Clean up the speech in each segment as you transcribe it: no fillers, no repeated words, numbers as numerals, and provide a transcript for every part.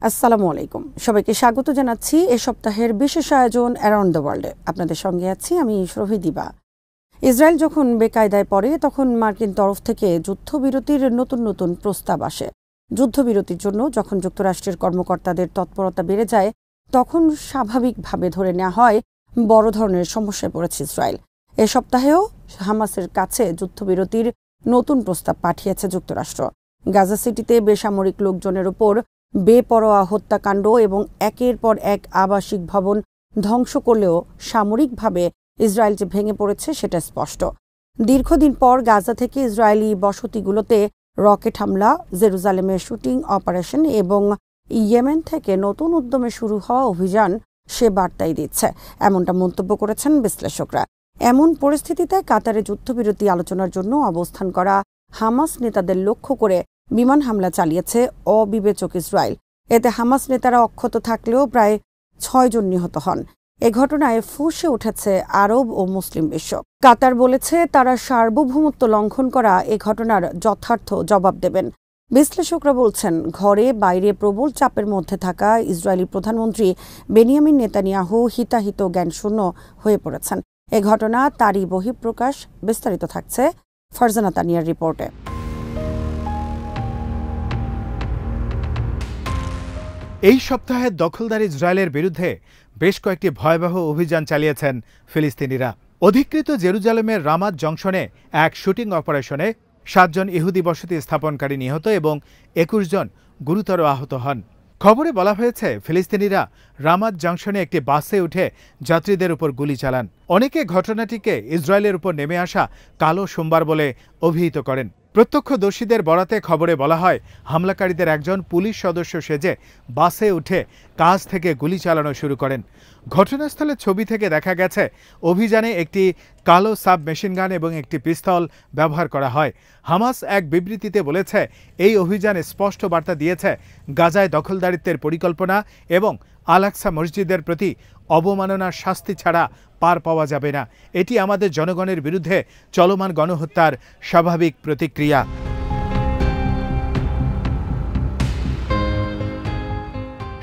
আসসালামু আলাইকুম, সবাইকে স্বাগত জানাচ্ছি এ সপ্তাহের বিশেষ আয়োজন অ্যারাউন্ড দ্য ওয়ার্ল্ডে। আপনাদের সঙ্গে আছি আমি শরফি দিবা। ইসরায়েল যখন বেকায়দায় পড়ে তখন মার্কিন তরফ থেকে যুদ্ধবিরতির নতুন নতুন প্রস্তাব আসে। যুদ্ধবিরতির জন্য যখন যুক্তরাষ্ট্রের কর্মকর্তাদের তৎপরতা বেড়ে যায় তখন স্বাভাবিকভাবে ধরে নেওয়া হয় বড় ধরনের সমস্যায় পড়েছে ইসরায়েল। এ সপ্তাহেও হামাসের কাছে যুদ্ধবিরতির নতুন প্রস্তাব পাঠিয়েছে যুক্তরাষ্ট্র। গাজা সিটিতে বেসামরিক লোকজনের উপর বেপরোয়া হত্যাকাণ্ড এবং একের পর এক আবাসিক ভবন ধ্বংস করলেও সামরিকভাবে ইসরায়েল যে ভেঙে পড়েছে সেটা স্পষ্ট। দীর্ঘদিন পর গাজা থেকে ইসরায়েলি বসতিগুলোতে রকেট হামলা, জেরুজালেমের শুটিং অপারেশন এবং ইয়েমেন থেকে নতুন উদ্যমে শুরু হওয়া অভিযান সে বার্তাই দিচ্ছে, এমনটা মন্তব্য করেছেন বিশ্লেষকরা। এমন পরিস্থিতিতে কাতারে যুদ্ধবিরতি আলোচনার জন্য অবস্থান করা হামাস নেতাদের লক্ষ্য করে বিমান হামলা চালিয়েছে অবিবেচক ইসরায়েল। এতে হামাস নেতারা অক্ষত থাকলেও প্রায় ৬ জন নিহত হন। এ ঘটনায় ফুঁসে উঠেছে আরব ও মুসলিম বিশ্ব। কাতার বলেছে তারা সার্বভৌমত্ব লঙ্ঘন করা এ ঘটনার যথার্থ জবাব দেবেন। বিশ্লেষকরা বলছেন ঘরে বাইরে প্রবল চাপের মধ্যে থাকা ইসরায়েলি প্রধানমন্ত্রী বেনিয়ামিন নেতানিয়াহু হিতাহিত জ্ঞানশূন্য হয়ে পড়েছেন। এ ঘটনা তারই বহিঃপ্রকাশ। বিস্তারিত থাকছে ফারজানা তানিয়ার রিপোর্টে। এই সপ্তাহে দখলদার ইসরায়েলের বিরুদ্ধে বেশ কয়েকটি ভয়াবহ অভিযান চালিয়েছেন ফিলিস্তিনিরা। অধিকৃত জেরুজালেমের রামাত জংশনে এক শুটিং অপারেশনে 7 জন ইহুদি বসতি স্থাপনকারী নিহত এবং 21 জন গুরুতর আহত হন। খবরে বলা হয়েছে ফিলিস্তিনিরা রামাত জংশনে একটি বাসে উঠে যাত্রীদের উপর গুলি চালান। অনেকে ঘটনাটিকে ইসরায়েলের উপর নেমে আসা কালো সোমবার বলে অভিহিত করেন। প্রত্যক্ষদর্শীদের বরাতে খবরে বলা হয় হামলাকারীদের একজন পুলিশ সদস্য সেজে বাসে উঠে কাছ থেকে গুলি চালানো শুরু করেন। ঘটনাস্থলের ছবি থেকে দেখা গেছে অভিযানে একটি কালো সাব মেশিনগান এবং একটি পিস্তল ব্যবহার করা হয়। হামাস এক বিবৃতিতে বলেছে এই অভিযানে স্পষ্ট বার্তা দিয়েছে গাজায় দখলদারিত্বের পরিকল্পনা এবং আল আকসা মসজিদের প্রতি অবমাননার শাস্তি ছাড়া পার পাওয়া যাবে না। এটি আমাদের জনগণের বিরুদ্ধে চলমান গণহত্যার স্বাভাবিক প্রতিক্রিয়া।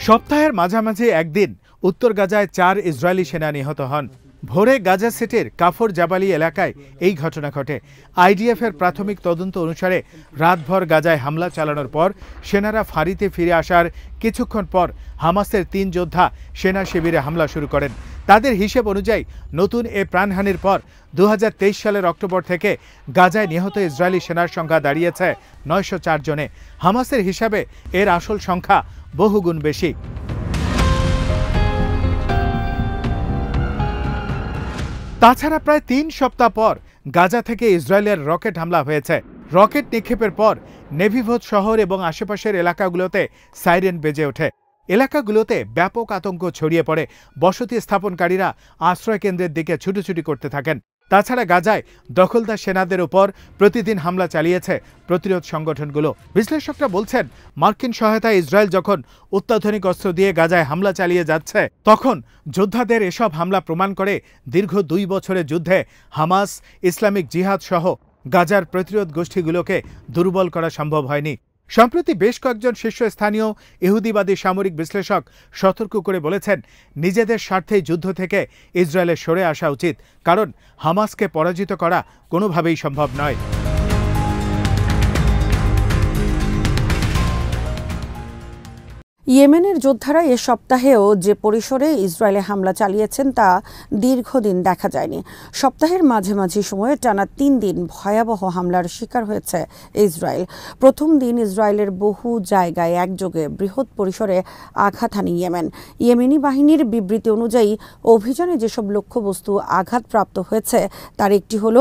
সপ্তাহের মাঝামাঝি একদিন উত্তর গাজায় 4 ইসরায়েলি সেনা নিহত হন। ভোরে গাজা সিটির কাফর জাবালি এলাকায় এই ঘটনা ঘটে। আইডিএফের প্রাথমিক তদন্ত অনুসারে রাতভর গাজায় হামলা চালানোর পর সেনারা ফাঁড়িতে ফিরে আসার কিছুক্ষণ পর হামাসের 3 যোদ্ধা সেনা শিবিরে হামলা শুরু করেন। তাদের হিসেব অনুযায়ী নতুন এ প্রাণহানির পর 2023 সালের অক্টোবর থেকে গাজায় নিহত ইসরায়েলি সেনার সংখ্যা দাঁড়িয়েছে 904 জনে। হামাসের হিসাবে এর আসল সংখ্যা বহুগুণ বেশি। তাছাড়া প্রায় 3 সপ্তাহ পর গাজা থেকে ইসরায়েলের রকেট হামলা হয়েছে। রকেট নিক্ষেপের পর নেভিভোদ শহর এবং আশেপাশের এলাকাগুলোতে সাইরেন বেজে ওঠে। এলাকাগুলোতে ব্যাপক আতঙ্ক ছড়িয়ে পড়ে। বসতি স্থাপনকারীরা আশ্রয়কেন্দ্রের দিকে ছুটোছুটি করতে থাকেন। তাছাড়া গাজায় দখলদার সেনাদের উপর প্রতিদিন হামলা চালিয়েছে প্রতিরোধ সংগঠনগুলো। বিশ্লেষকরা বলছেন মার্কিন সহায়তায় ইসরায়েল যখন অত্যাধুনিক অস্ত্র দিয়ে গাজায় হামলা চালিয়ে যাচ্ছে তখন যোদ্ধাদের এসব হামলা প্রমাণ করে দীর্ঘ 2 বছরের যুদ্ধে হামাস, ইসলামিক জিহাদ সহ গাজার প্রতিরোধ গোষ্ঠীগুলোকে দুর্বল করা সম্ভব হয়নি। সম্প্রতি বেশ কয়েকজন শীর্ষস্থানীয় ইহুদিবাদী সামরিক বিশ্লেষক সতর্ক করে বলেছেন নিজেদের স্বার্থেই যুদ্ধ থেকে ইসরায়েলের সরে আসা উচিত, কারণ হামাসকে পরাজিত করা কোনোভাবেই সম্ভব নয়। ইয়েমেনের যোদ্ধারা এ সপ্তাহেও যে পরিসরে ইসরায়েলে হামলা চালিয়েছেন তা দীর্ঘদিন দেখা যায়নি। সপ্তাহের মাঝামাঝি সময়ে টানা 3 দিন ভয়াবহ হামলার শিকার হয়েছে ইসরায়েল। প্রথম দিন ইসরায়েলের বহু জায়গায় একযোগে বৃহৎ পরিসরে আঘাত হানে ইয়েমেন। ইয়েমেনি বাহিনীর বিবৃতি অনুযায়ী অভিযানে যেসব লক্ষ্যবস্তু আঘাতপ্রাপ্ত হয়েছে তার একটি হল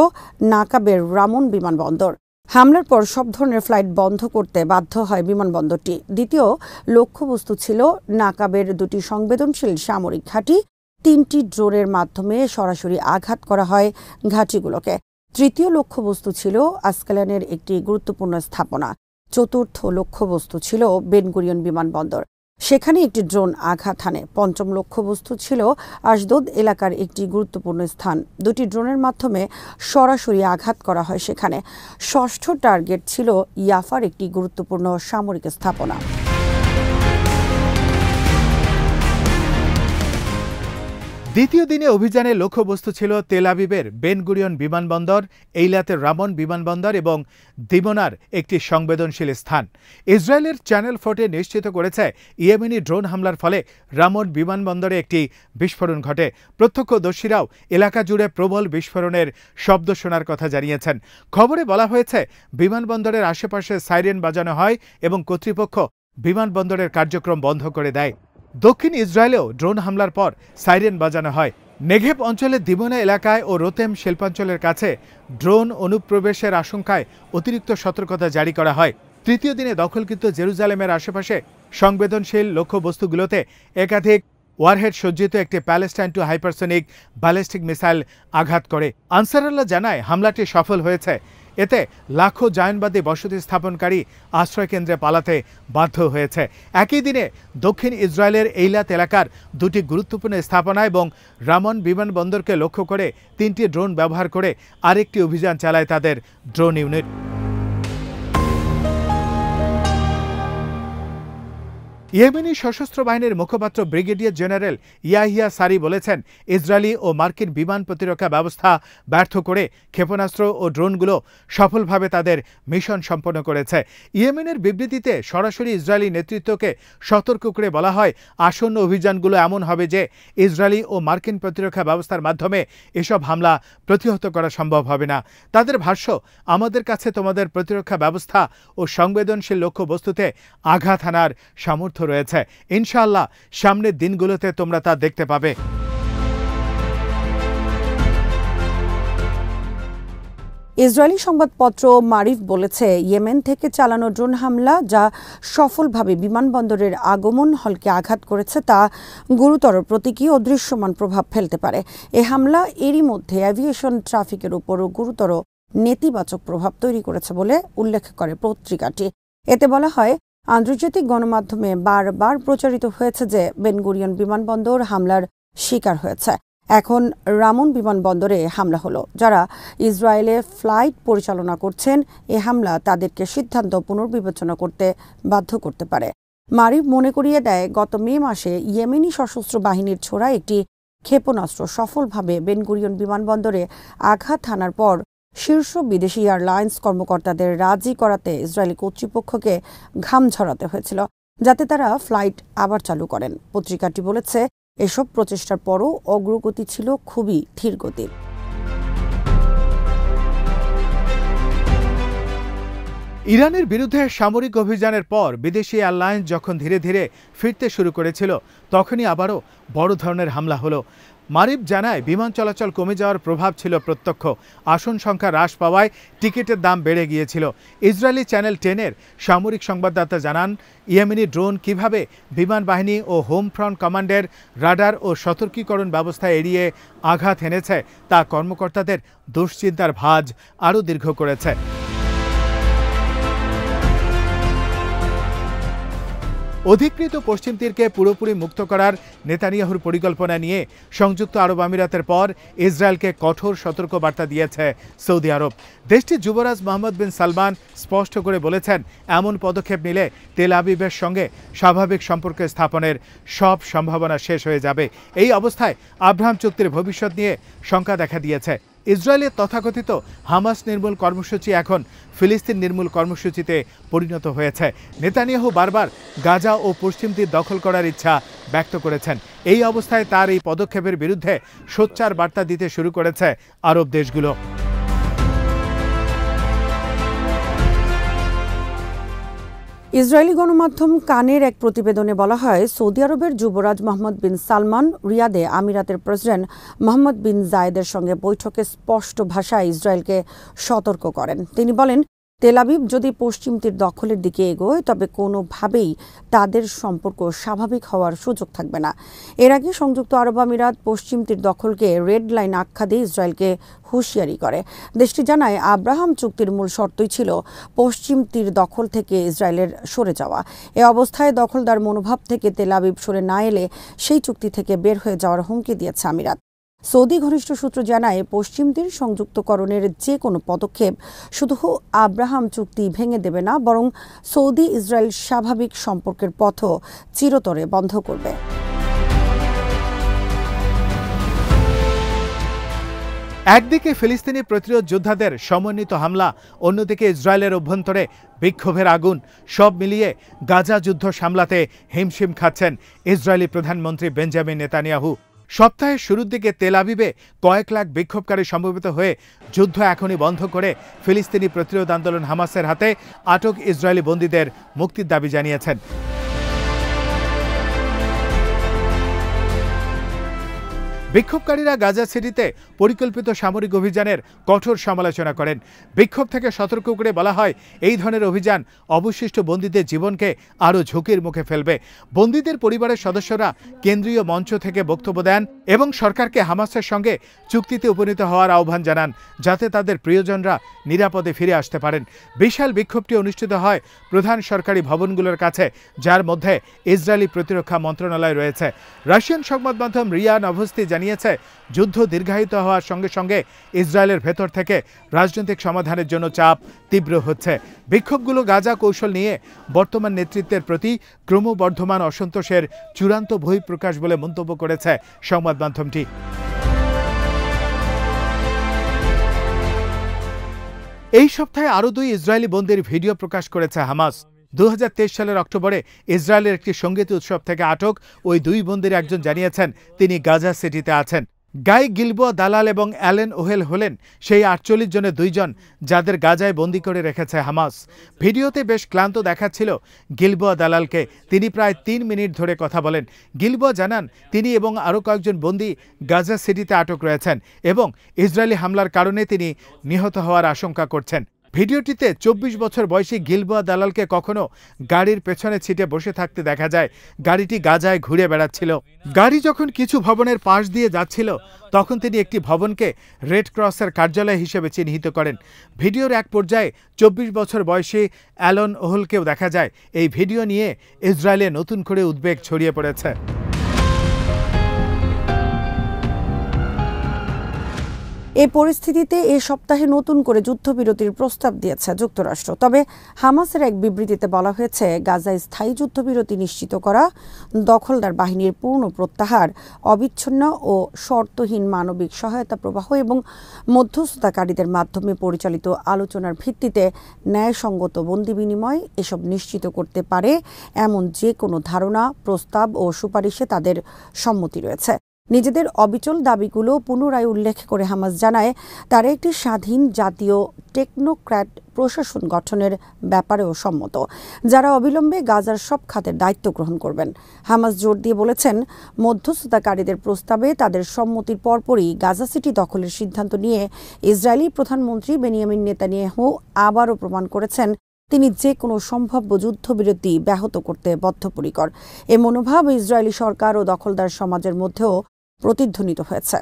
নাকাবের রামন বিমানবন্দর। হামলার পর সব ধরনের ফ্লাইট বন্ধ করতে বাধ্য হয় বিমানবন্দরটি। দ্বিতীয় লক্ষ্যবস্তু ছিল নাকাবের 2টি সংবেদনশীল সামরিক ঘাঁটি। 3টি ড্রোনের মাধ্যমে সরাসরি আঘাত করা হয় ঘাঁটিগুলোকে। তৃতীয় লক্ষ্যবস্তু ছিল আসকালানের একটি গুরুত্বপূর্ণ স্থাপনা। চতুর্থ লক্ষ্যবস্তু ছিল বেন গুরিয়ন বিমানবন্দর, সেখানে একটি ড্রোন আঘাত হানে। পঞ্চম লক্ষ্যবস্তু ছিল আশদোদ এলাকার একটি গুরুত্বপূর্ণ স্থান। 2টি ড্রোনের মাধ্যমে সরাসরি আঘাত করা হয় সেখানে। ষষ্ঠ টার্গেট ছিল ইয়াফার একটি গুরুত্বপূর্ণ সামরিক স্থাপনা। দ্বিতীয় দিনে অভিযানে লক্ষ্যবস্তু ছিল তেল আবিবের বেন গুরিয়ন বিমানবন্দর, এইলাতের রামন বিমানবন্দর এবং দিমোনার একটি সংবেদনশীল স্থান। ইসরায়েলের চ্যানেল 4 নিশ্চিত করেছে ইয়েমেনি ড্রোন হামলার ফলে রামন বিমানবন্দরে একটি বিস্ফোরণ ঘটে। প্রত্যক্ষদর্শীরাও এলাকা জুড়ে প্রবল বিস্ফোরণের শব্দ শোনার কথা জানিয়েছেন। খবরে বলা হয়েছে বিমানবন্দরের আশেপাশে সাইরেন বাজানো হয় এবং কর্তৃপক্ষ বিমানবন্দরের কার্যক্রম বন্ধ করে দেয়। দক্ষিণ ইসরায়েলেও ড্রোন হামলার পর সাইরেন বাজানো হয়। নেঘেব অঞ্চলের দিমোনা এলাকায় ও রোতেম শিল্পাঞ্চলের কাছে ড্রোন অনুপ্রবেশের আশঙ্কায় অতিরিক্ত সতর্কতা জারি করা হয়। তৃতীয় দিনে দখলকৃত জেরুজালেমের আশেপাশে সংবেদনশীল লক্ষ্যবস্তুগুলোতে একাধিক ওয়ারহেড সজ্জিত একটি Palestine two hypersonic ballistic missile আঘাত করে। আনসারুল্লাহ জানায় হামলাটি সফল হয়েছে। এতে লাখো জায়নবাদী বসতি স্থাপনকারী আশ্রয়কেন্দ্রে পালাতে বাধ্য হয়েছে। একই দিনে দক্ষিণ ইসরায়েলের এইলাত এলাকার দুটি গুরুত্বপূর্ণ স্থাপনা এবং রামন বিমানবন্দরকে লক্ষ্য করে 3টি ড্রোন ব্যবহার করে আরেকটি অভিযান চালায় তাদের ড্রোন ইউনিট। ইয়েমেনি সশস্ত্র বাহিনীর মুখপাত্র ব্রিগেডিয়ার জেনারেল ইয়াহিয়া সারি বলেছেন, ইসরায়েলি ও মার্কিন বিমান প্রতিরক্ষা ব্যবস্থা ব্যর্থ করে ক্ষেপণাস্ত্র ও ড্রোনগুলো সফলভাবে তাদের মিশন সম্পন্ন করেছে। ইয়েমেনের বিবৃতিতে সরাসরি ইসরায়েলি নেতৃত্বকে সতর্ক করে বলা হয়, আসন্ন অভিযানগুলো এমন হবে যে ইসরায়েলি ও মার্কিন প্রতিরক্ষা ব্যবস্থার মাধ্যমে এসব হামলা প্রতিহত করা সম্ভব হবে না। তাদের ভাষ্য, আমাদের কাছে তোমাদের প্রতিরক্ষা ব্যবস্থা ও সংবেদনশীল লক্ষ্যবস্তুতে আঘাত হানার সামর্থ্য রয়েছে। ইনশাআল্লাহ সামনের দিনগুলোতে তোমরা তা দেখতে পাবে। ইসরায়েলি সংবাদপত্র মারিফ বলেছে, ইয়েমেন থেকে চালানো ড্রোন হামলা যা সফলভাবে বিমানবন্দরের আগমন হলকে আঘাত করেছে তা গুরুতর প্রতীকী ও দৃশ্যমান প্রভাব ফেলতে পারে। এ হামলা এরই মধ্যে অ্যাভিয়েশন ট্রাফিকের উপরও গুরুতর নেতিবাচক প্রভাব তৈরি করেছে বলে উল্লেখ করে পত্রিকাটি। এতে বলা হয়, আন্তর্জাতিক গণমাধ্যমে বারবার প্রচারিত হয়েছে যে বেন গুরিয়ন বিমানবন্দর হামলার শিকার হয়েছে। এখন রামন বিমানবন্দরে হামলা হলো। যারা ইসরায়েলে ফ্লাইট পরিচালনা করছেন, এ হামলা তাদেরকে সিদ্ধান্ত পুনর্বিবেচনা করতে বাধ্য করতে পারে। মারিফ মনে করিয়ে দেয়, গত মে মাসে ইয়েমেনি সশস্ত্র বাহিনীর ছোড়া একটি ক্ষেপণাস্ত্র সফলভাবে বেন গুরিয়ন বিমানবন্দরে আঘাত হানার পর শীর্ষ বিদেশি এয়ারলাইন্স কর্মকর্তাদের রাজি করাতে ইসরায়েলি কর্তৃপক্ষকে ঘাম ঝরাতে হয়েছিল, যাতে তারা ফ্লাইট আবার চালু করেন। পত্রিকাটি বলেছে, এসব প্রচেষ্টার পরও অগ্রগতি ছিল খুবই ধীরগতির। ইরানের বিরুদ্ধে সামরিক অভিযানের পর বিদেশি এয়ারলাইন্স যখন ধীরে ধীরে ফিরতে শুরু করেছিল, তখনই আবারও বড় ধরনের হামলা হলো। মারিফ জানায়, বিমান চলাচল কমে যাওয়ার প্রভাব ছিল প্রত্যক্ষ। আসন সংখ্যা হ্রাস পাওয়ায় টিকিটের দাম বেড়ে গিয়েছিল। ইসরায়েলি চ্যানেল 10-এর সামরিক সংবাদদাতা জানান, ইয়েমেনি ড্রোন কিভাবে বিমান বাহিনী ও হোম ফ্রন্ট কমান্ডের রাডার ও সতর্কীকরণ ব্যবস্থা এড়িয়ে আঘাত এনেছে তা কর্মকর্তাদের দুশ্চিন্তার ভাঁজ আরও দীর্ঘ করেছে। অধিকৃত পশ্চিম তীরকে পুরোপুরি মুক্ত করার নেতানিয়াহুর পরিকল্পনা নিয়ে সংযুক্ত আরব আমিরাতের পর ইসরায়েলকে কঠোর সতর্কবার্তা দিয়েছে সৌদি আরব। দেশটির যুবরাজ মোহাম্মদ বিন সালমান স্পষ্ট করে বলেছেন, এমন পদক্ষেপ নিলে তেল আবিবের সঙ্গে স্বাভাবিক সম্পর্ক স্থাপনের সব সম্ভাবনা শেষ হয়ে যাবে। এই অবস্থায় আব্রাহাম চুক্তির ভবিষ্যৎ নিয়ে শঙ্কা দেখা দিয়েছে। ইসরায়েলের তথাকথিত হামাস নির্মূল কর্মসূচি এখন ফিলিস্তিন নির্মূল কর্মসূচিতে পরিণত হয়েছে। নেতানিয়াহু বারবার গাজা ও পশ্চিম তীর দখল করার ইচ্ছা ব্যক্ত করেছেন। এই অবস্থায় তার এই পদক্ষেপের বিরুদ্ধে সোচ্চার বার্তা দিতে শুরু করেছে আরব দেশগুলো। ইসরায়েলি গণমাধ্যম কানের এক প্রতিবেদনে বলা হয়, সৌদি আরবের যুবরাজ মোহাম্মদ বিন সালমান রিয়াদে আমিরাতের প্রেসিডেন্ট মোহাম্মদ বিন জায়েদের সঙ্গে বৈঠকে স্পষ্ট ভাষায় ইসরায়েলকে সতর্ক করেন। তিনি বলেন, তেল আবিব যদি পশ্চিম তীর দখলের দিকে এগোয় তবে কোনোভাবেই তাদের সম্পর্ক স্বাভাবিক হওয়ার সুযোগ থাকবে না। এর আগে সংযুক্ত আরব আমিরাত পশ্চিম তীর দখলকে রেড লাইন আখ্যা দিয়ে ইসরায়েলকে হুঁশিয়ারি করে। দেশটি জানায়, আব্রাহাম চুক্তির মূল শর্তই ছিল পশ্চিম তীর দখল থেকে ইসরায়েলের সরে যাওয়া। এ অবস্থায় দখলদার মনোভাব থেকে তেল আবিব সরে না এলে সেই চুক্তি থেকে বের হয়ে যাওয়ার হুমকি দিয়েছে আমিরাত। সৌদি ঘনিষ্ঠ সূত্র জানায়, পশ্চিম তীর সংযুক্তকরণের যে কোনো পদক্ষেপ শুধু আব্রাহাম চুক্তি ভেঙে দেবে না, বরং সৌদি ইসরায়েল স্বাভাবিক সম্পর্কের পথও চিরতরে বন্ধ করবে। একদিকে ফিলিস্তিনি প্রতিরোধ যোদ্ধাদের সমন্বিত হামলা, অন্যদিকে ইসরায়েলের অভ্যন্তরে বিক্ষোভের আগুন, সব মিলিয়ে গাজা যুদ্ধ সামলাতে হিমশিম খাচ্ছেন ইসরায়েলি প্রধানমন্ত্রী বেঞ্জামিন নেতানিয়াহু। সপ্তাহের শুরুর দিকে তেল আবিবে কয়েক লাখ বিক্ষোভকারী সমবেত হয়ে যুদ্ধ এখনই বন্ধ করে ফিলিস্তিনি প্রতিরোধ আন্দোলন হামাসের হাতে আটক ইসরায়েলি বন্দীদের মুক্তির দাবি জানিয়েছেন। বিক্ষোভকারীরা গাজা সিটিতে পরিকল্পিত সামরিক অভিযানের কঠোর সমালোচনা করেন। বিক্ষোভ থেকে সতর্ক করে বলা হয়, এই ধরনের অভিযান অবশিষ্ট বন্দীদের জীবনকে আরও ঝুঁকির মুখে ফেলবে। বন্দীদের পরিবারের সদস্যরা কেন্দ্রীয় মঞ্চ থেকে বক্তব্য দেন এবং সরকারকে হামাসের সঙ্গে চুক্তিতে উপনীত হওয়ার আহ্বান জানান, যাতে তাদের প্রিয়জনরা নিরাপদে ফিরে আসতে পারেন। বিশাল বিক্ষোভটি অনুষ্ঠিত হয় প্রধান সরকারি ভবনগুলোর কাছে, যার মধ্যে ইসরায়েলি প্রতিরক্ষা মন্ত্রণালয় রয়েছে। রাশিয়ান সংবাদ মাধ্যম রিয়া নভস্তি জানিয়েছে, যুদ্ধ দীর্ঘায়িত হওয়ার সঙ্গে সঙ্গে ইসরায়েলের ভেতর থেকে রাজনৈতিক সমাধানের জন্য চাপ তীব্র হচ্ছে। বিক্ষোভগুলো গাজা কৌশল নিয়ে বর্তমান নেতৃত্বের প্রতি ক্রমবর্ধমান অসন্তোষের চূড়ান্ত বহিঃপ্রকাশ বলে মন্তব্য করেছে সংবাদ মাধ্যমটি। এই সপ্তাহে আরও 2 ইসরায়েলি বন্দীর ভিডিও প্রকাশ করেছে হামাস। 2023 সালের অক্টোবরে ইসরায়েলের একটি সঙ্গীত উৎসব থেকে আটক ওই 2 বন্দীর একজন জানিয়েছেন তিনি গাজা সিটিতে আছেন। গাই গিলবোয়া দালাল এবং অ্যালেন ওহেল হলেন সেই 48 জনের 2 জন যাদের গাজায় বন্দী করে রেখেছে হামাস। ভিডিওতে বেশ ক্লান্ত দেখাচ্ছিল গিলবোয়া দালালকে। তিনি প্রায় 3 মিনিট ধরে কথা বলেন। গিলবোয়া জানান তিনি এবং আরও কয়েকজন বন্দী গাজা সিটিতে আটক রয়েছেন এবং ইসরায়েলি হামলার কারণে তিনি নিহত হওয়ার আশঙ্কা করছেন। ভিডিওটিতে 24 বছর বয়সী গিলবোয়া দালালকে কখনো গাড়ির পেছনে ছিটে বসে থাকতে দেখা যায়। গাড়িটি গাজায় ঘুরে বেড়াচ্ছিল। গাড়ি যখন কিছু ভবনের পাশ দিয়ে যাচ্ছিল তখন তিনি একটি ভবনকে রেড ক্রসের কার্যালয় হিসেবে চিহ্নিত করেন। ভিডিওর এক পর্যায়ে 24 বছর বয়সী অ্যালন ওহলকেও দেখা যায়। এই ভিডিও নিয়ে ইসরায়েলে নতুন করে উদ্বেগ ছড়িয়ে পড়েছে। এই পরিস্থিতিতে এ সপ্তাহে নতুন করে যুদ্ধবিরতির প্রস্তাব দিয়েছে যুক্তরাষ্ট্র। তবে হামাসের এক বিবৃতিতে বলা হয়েছে, গাজায় স্থায়ী যুদ্ধবিরতি নিশ্চিত করা, দখলদার বাহিনীর পূর্ণ প্রত্যাহার, অবিচ্ছিন্ন ও শর্তহীন মানবিক সহায়তা প্রবাহ এবং মধ্যস্থতাকারীদের মাধ্যমে পরিচালিত আলোচনার ভিত্তিতে ন্যায়সঙ্গত বন্দি বিনিময় এসব নিশ্চিত করতে পারে এমন যে কোনো ধারণা, প্রস্তাব ও সুপারিশে তাদের সম্মতি রয়েছে। নিজেদের অবিচল দাবিগুলো পুনরায় উল্লেখ করে হামাস জানায়, তারা একটি স্বাধীন জাতীয় টেকনোক্র্যাট প্রশাসন গঠনের ব্যাপারেও সম্মত, যারা অবিলম্বে গাজার সব খাতের দায়িত্ব গ্রহণ করবেন। হামাস জোর দিয়ে বলেছেন, মধ্যস্থতাকারীদের প্রস্তাবে তাদের সম্মতির পরপরই গাজা সিটি দখলের সিদ্ধান্ত নিয়ে ইসরায়েলি প্রধানমন্ত্রী বেনিয়ামিন নেতানিয়াহু আবারও প্রমাণ করেছেন তিনি যে কোনো সম্ভাব্য যুদ্ধবিরতি ব্যাহত করতে বদ্ধপরিকর। এ মনোভাব ইসরায়েলি সরকার ও দখলদার সমাজের মধ্যেও প্রতিধ্বনিত হয়েছে।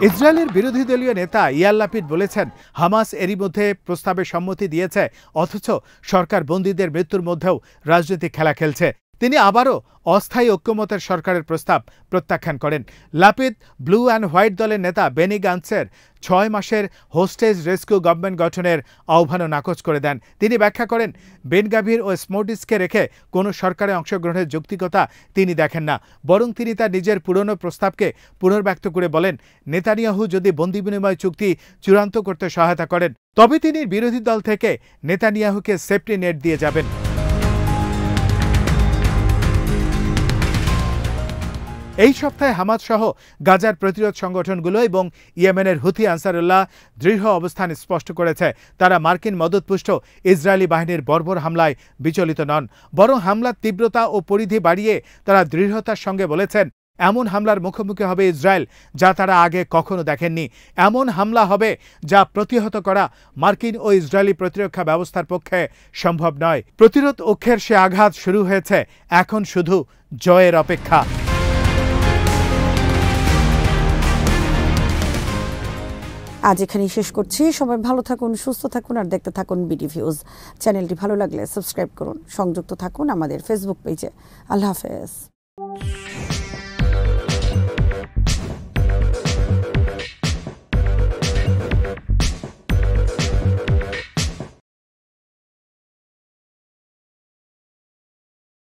ইসরায়েলের বিরোধী দলীয় নেতা ইয়ার লাপিড বলেছেন, হামাস এরই মধ্যে প্রস্তাবে সম্মতি দিয়েছে, অথচ সরকার বন্দীদের মৃত্যুর মধ্যেও রাজনৈতিক খেলা খেলছে। তিনি আবারও অস্থায়ী ঐক্যমতের সরকারের প্রস্তাব প্রত্যাখ্যান করেন। লাপিদ ব্লু অ্যান্ড হোয়াইট দলের নেতা বেনি গান্টসের 6 মাসের হোস্টেজ রেস্কিউ গভর্নমেন্ট গঠনের আহ্বানও নাকচ করে দেন। তিনি ব্যাখ্যা করেন, বেন গাভির ও স্মোটিসকে রেখে কোনো সরকারে অংশগ্রহণের যৌক্তিকতা তিনি দেখেন না, বরং তিনি তার নিজের পুরনো প্রস্তাবকে পুনর্ব্যক্ত করে বলেন, নেতানিয়াহু যদি বন্দি বিনিময় চুক্তি চূড়ান্ত করতে সহায়তা করেন তবে তিনি বিরোধী দল থেকে নেতানিয়াহুকে সেফটি নেট দিয়ে যাবেন। এই সপ্তাহে হামাস সহ গাজার প্রতিরোধ সংগঠনগুলো এবং ইয়েমেনের হুথি আনসারুল্লাহ দৃঢ় অবস্থান স্পষ্ট করেছে। তারা মার্কিন মদতপুষ্ট ইসরায়েলি বাহিনীর বর্বর হামলায় বিচলিত নন, বরং হামলার তীব্রতা ও পরিধি বাড়িয়ে তারা দৃঢ়তার সঙ্গে বলেছেন, এমন হামলার মুখোমুখি হবে ইসরায়েল যা তারা আগে কখনো দেখেননি। এমন হামলা হবে যা প্রতিহত করা মার্কিন ও ইসরায়েলি প্রতিরক্ষা ব্যবস্থার পক্ষে সম্ভব নয়। প্রতিরোধ অক্ষের সে আঘাত শুরু হয়েছে, এখন শুধু জয়ের অপেক্ষা। আজ এখানেই শেষ করছি। সবাই ভালো থাকুন, সুস্থ থাকুন আর দেখতে থাকুন বিডি ভিউজ। চ্যানেলটি ভালো লাগলে সাবস্ক্রাইব করুন, সংযুক্ত থাকুন আমাদের ফেসবুক পেজে। আল্লাহ হাফেজ।